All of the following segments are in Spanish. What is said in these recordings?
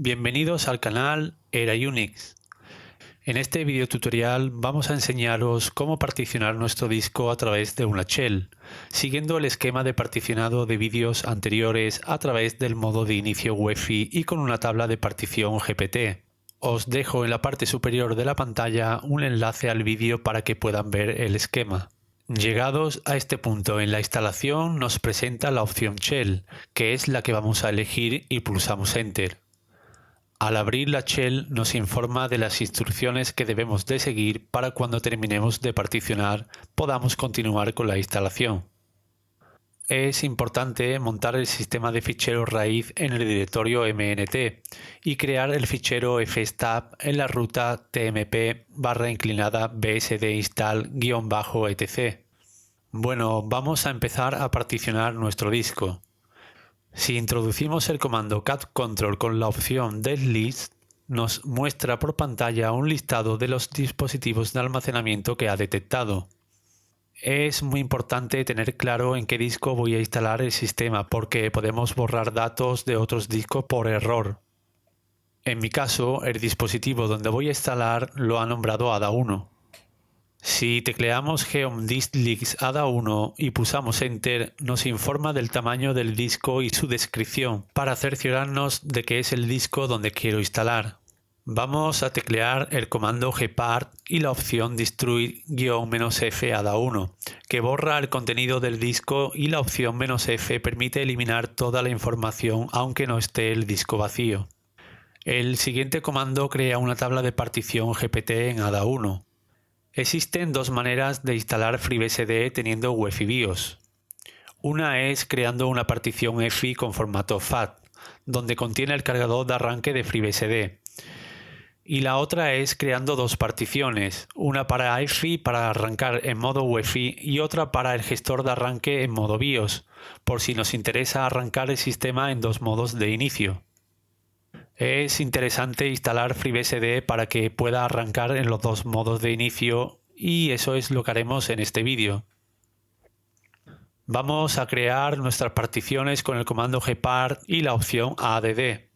Bienvenidos al canal Era Unix. En este video tutorial vamos a enseñaros cómo particionar nuestro disco a través de una shell, siguiendo el esquema de particionado de vídeos anteriores a través del modo de inicio UEFI y con una tabla de partición GPT. Os dejo en la parte superior de la pantalla un enlace al vídeo para que puedan ver el esquema. Llegados a este punto en la instalación nos presenta la opción Shell, que es la que vamos a elegir y pulsamos Enter. Al abrir la shell nos informa de las instrucciones que debemos de seguir para cuando terminemos de particionar podamos continuar con la instalación. Es importante montar el sistema de ficheros raíz en el directorio MNT y crear el fichero fstab en la ruta tmp/bsd install-etc. Bueno, vamos a empezar a particionar nuestro disco. Si introducimos el comando cat control con la opción delete, nos muestra por pantalla un listado de los dispositivos de almacenamiento que ha detectado. Es muy importante tener claro en qué disco voy a instalar el sistema porque podemos borrar datos de otros discos por error. En mi caso, el dispositivo donde voy a instalar lo ha nombrado ADA1. Si tecleamos geomdisklist ADA1 y pulsamos Enter, nos informa del tamaño del disco y su descripción para cerciorarnos de que es el disco donde quiero instalar. Vamos a teclear el comando gpart y la opción destroy--f ADA1, que borra el contenido del disco, y la opción "-f" permite eliminar toda la información aunque no esté el disco vacío. El siguiente comando crea una tabla de partición GPT en ADA1. Existen dos maneras de instalar FreeBSD teniendo UEFI BIOS. Una es creando una partición EFI con formato FAT, donde contiene el cargador de arranque de FreeBSD. Y la otra es creando dos particiones, una para EFI para arrancar en modo UEFI y otra para el gestor de arranque en modo BIOS, por si nos interesa arrancar el sistema en dos modos de inicio. Es interesante instalar FreeBSD para que pueda arrancar en los dos modos de inicio, y eso es lo que haremos en este vídeo. Vamos a crear nuestras particiones con el comando gpart y la opción add.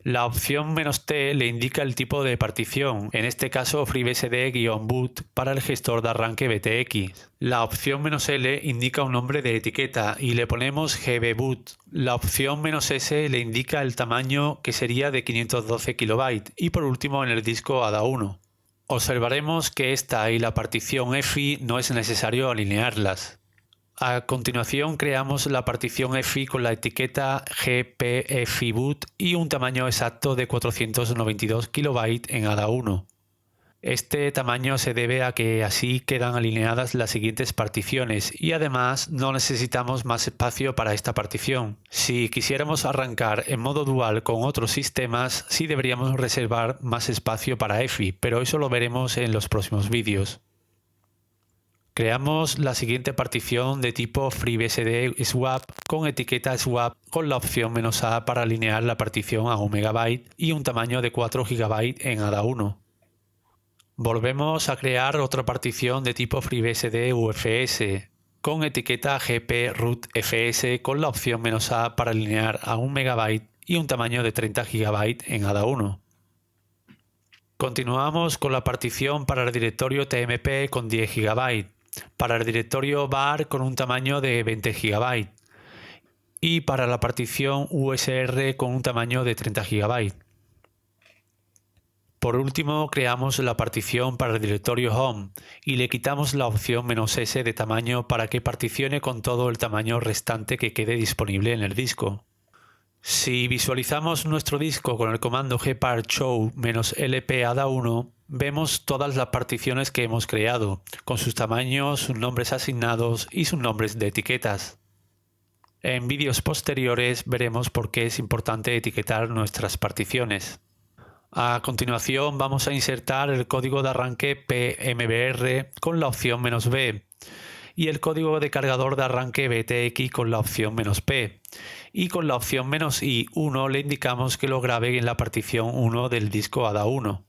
La opción "-t" le indica el tipo de partición, en este caso FreeBSD-boot para el gestor de arranque BTX. La opción "-l" indica un nombre de etiqueta y le ponemos gbboot. La opción "-s" le indica el tamaño, que sería de 512 KB, y por último en el disco ADA1. Observaremos que esta y la partición EFI no es necesario alinearlas. A continuación creamos la partición EFI con la etiqueta gpfiboot y un tamaño exacto de 492 KB en ADA1. Este tamaño se debe a que así quedan alineadas las siguientes particiones y además no necesitamos más espacio para esta partición. Si quisiéramos arrancar en modo dual con otros sistemas, sí deberíamos reservar más espacio para EFI, pero eso lo veremos en los próximos vídeos. Creamos la siguiente partición de tipo FreeBSD swap con etiqueta swap con la opción "-a" para alinear la partición a 1 MB y un tamaño de 4 GB en ADA1. Volvemos a crear otra partición de tipo FreeBSD UFS con etiqueta gprootfs con la opción "-a" para alinear a 1 MB y un tamaño de 30 GB en ADA1. Continuamos con la partición para el directorio TMP con 10 GB, para el directorio var con un tamaño de 20 GB y para la partición USR con un tamaño de 30 GB. Por último, creamos la partición para el directorio home y le quitamos la opción "-s" de tamaño para que particione con todo el tamaño restante que quede disponible en el disco. Si visualizamos nuestro disco con el comando gpart show -lp ADA1, vemos todas las particiones que hemos creado, con sus tamaños, sus nombres asignados y sus nombres de etiquetas. En vídeos posteriores veremos por qué es importante etiquetar nuestras particiones. A continuación vamos a insertar el código de arranque PMBR con la opción "-b y el código de cargador de arranque BTX con la opción "-p, y con la opción "-i1" le indicamos que lo grabe en la partición 1 del disco ADA1.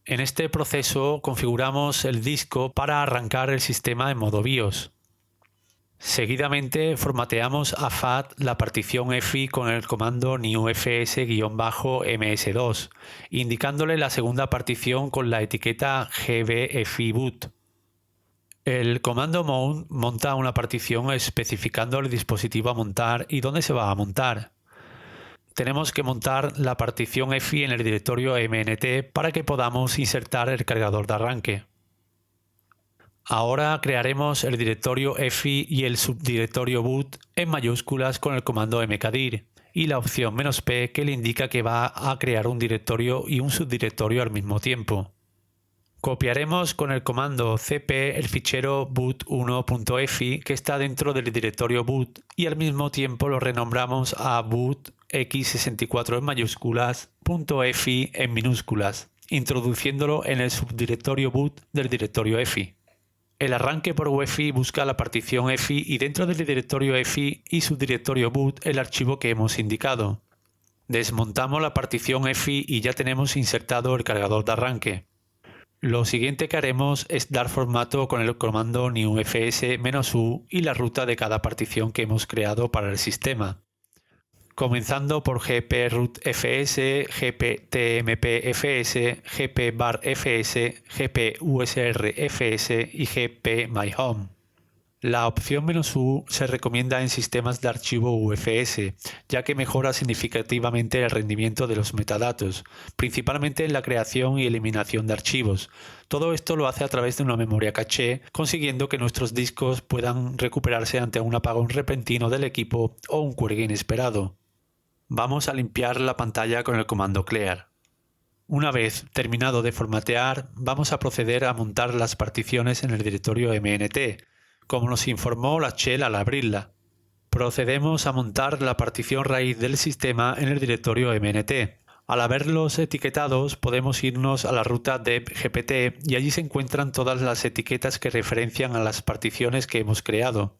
En este proceso configuramos el disco para arrancar el sistema en modo BIOS. Seguidamente formateamos a FAT la partición EFI con el comando newfs-ms2, indicándole la segunda partición con la etiqueta gbfiboot. El comando mount monta una partición especificando el dispositivo a montar y dónde se va a montar. Tenemos que montar la partición EFI en el directorio mnt para que podamos insertar el cargador de arranque. Ahora crearemos el directorio EFI y el subdirectorio boot en mayúsculas con el comando mkdir y la opción "-p" que le indica que va a crear un directorio y un subdirectorio al mismo tiempo. Copiaremos con el comando cp el fichero boot1.efi que está dentro del directorio boot y al mismo tiempo lo renombramos a boot x64 en mayúsculas .efi en minúsculas, introduciéndolo en el subdirectorio boot del directorio EFI. El arranque por UEFI busca la partición EFI y dentro del directorio EFI y subdirectorio boot el archivo que hemos indicado. Desmontamos la partición EFI y ya tenemos insertado el cargador de arranque. Lo siguiente que haremos es dar formato con el comando newfs-u y la ruta de cada partición que hemos creado para el sistema, comenzando por gprootfs, gptmpfs, gpbarfs, gpusrfs y gpmyhome. La opción "-u" se recomienda en sistemas de archivo UFS, ya que mejora significativamente el rendimiento de los metadatos, principalmente en la creación y eliminación de archivos. Todo esto lo hace a través de una memoria caché, consiguiendo que nuestros discos puedan recuperarse ante un apagón repentino del equipo o un query inesperado. Vamos a limpiar la pantalla con el comando clear. Una vez terminado de formatear, vamos a proceder a montar las particiones en el directorio mnt, como nos informó la shell al abrirla. Procedemos a montar la partición raíz del sistema en el directorio mnt. Al haberlos etiquetados, podemos irnos a la ruta dev-gpt y allí se encuentran todas las etiquetas que referencian a las particiones que hemos creado.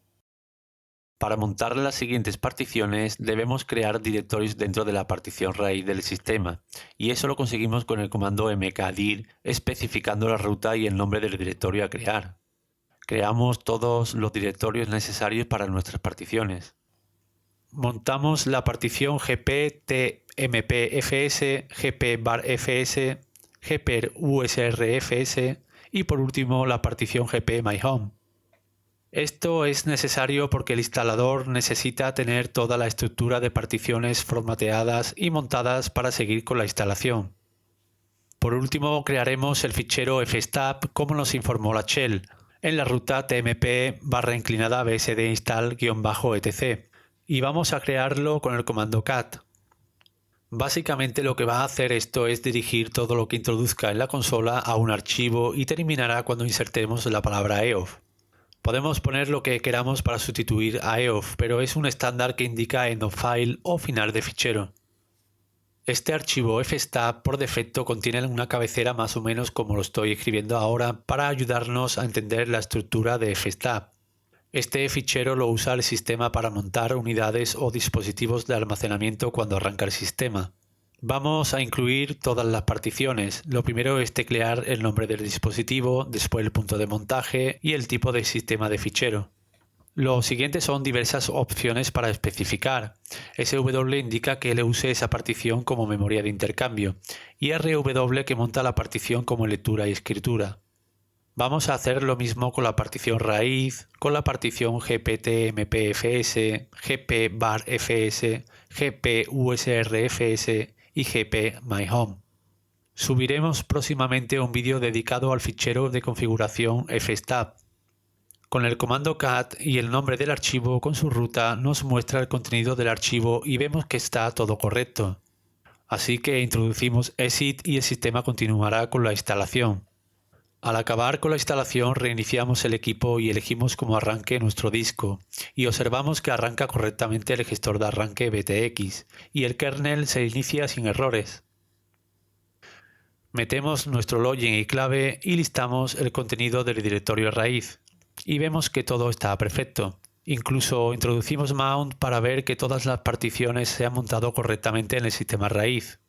Para montar las siguientes particiones debemos crear directorios dentro de la partición raíz del sistema, y eso lo conseguimos con el comando mkdir especificando la ruta y el nombre del directorio a crear. Creamos todos los directorios necesarios para nuestras particiones. Montamos la partición gp-tmpfs, gp-barfs, gp-usrfs y por último la partición gp-myhome. Esto es necesario porque el instalador necesita tener toda la estructura de particiones formateadas y montadas para seguir con la instalación. Por último, crearemos el fichero fstab como nos informó la shell, en la ruta tmp/bsd install-etc y vamos a crearlo con el comando cat. Básicamente lo que va a hacer esto es dirigir todo lo que introduzca en la consola a un archivo y terminará cuando insertemos la palabra eof. Podemos poner lo que queramos para sustituir a eof, pero es un estándar que indica end of file o final de fichero. Este archivo fstab por defecto contiene una cabecera más o menos como lo estoy escribiendo ahora para ayudarnos a entender la estructura de fstab. Este fichero lo usa el sistema para montar unidades o dispositivos de almacenamiento cuando arranca el sistema. Vamos a incluir todas las particiones. Lo primero es teclear el nombre del dispositivo, después el punto de montaje y el tipo de sistema de fichero. Lo siguiente son diversas opciones para especificar. SW indica que le use esa partición como memoria de intercambio y RW que monta la partición como lectura y escritura. Vamos a hacer lo mismo con la partición raíz, con la partición gptmpfs, gpbarfs, gpusrfs y gpmyhome. Subiremos próximamente un vídeo dedicado al fichero de configuración fstab. Con el comando cat y el nombre del archivo con su ruta nos muestra el contenido del archivo y vemos que está todo correcto. Así que introducimos exit y el sistema continuará con la instalación. Al acabar con la instalación reiniciamos el equipo y elegimos como arranque nuestro disco y observamos que arranca correctamente el gestor de arranque BTX y el kernel se inicia sin errores. Metemos nuestro login y clave y listamos el contenido del directorio raíz. Y vemos que todo está perfecto. Incluso introducimos mount para ver que todas las particiones se han montado correctamente en el sistema raíz.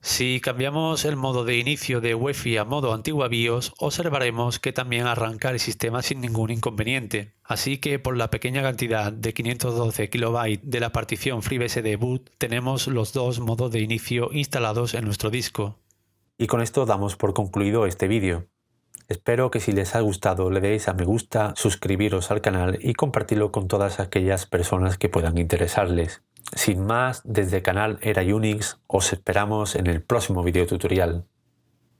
Si cambiamos el modo de inicio de UEFI a modo antigua BIOS, observaremos que también arranca el sistema sin ningún inconveniente. Así que por la pequeña cantidad de 512 KB de la partición FreeBSD boot, tenemos los dos modos de inicio instalados en nuestro disco. Y con esto damos por concluido este vídeo. Espero que si les ha gustado le deis a me gusta, suscribiros al canal y compartirlo con todas aquellas personas que puedan interesarles. Sin más, desde Canal Era Unix os esperamos en el próximo video tutorial.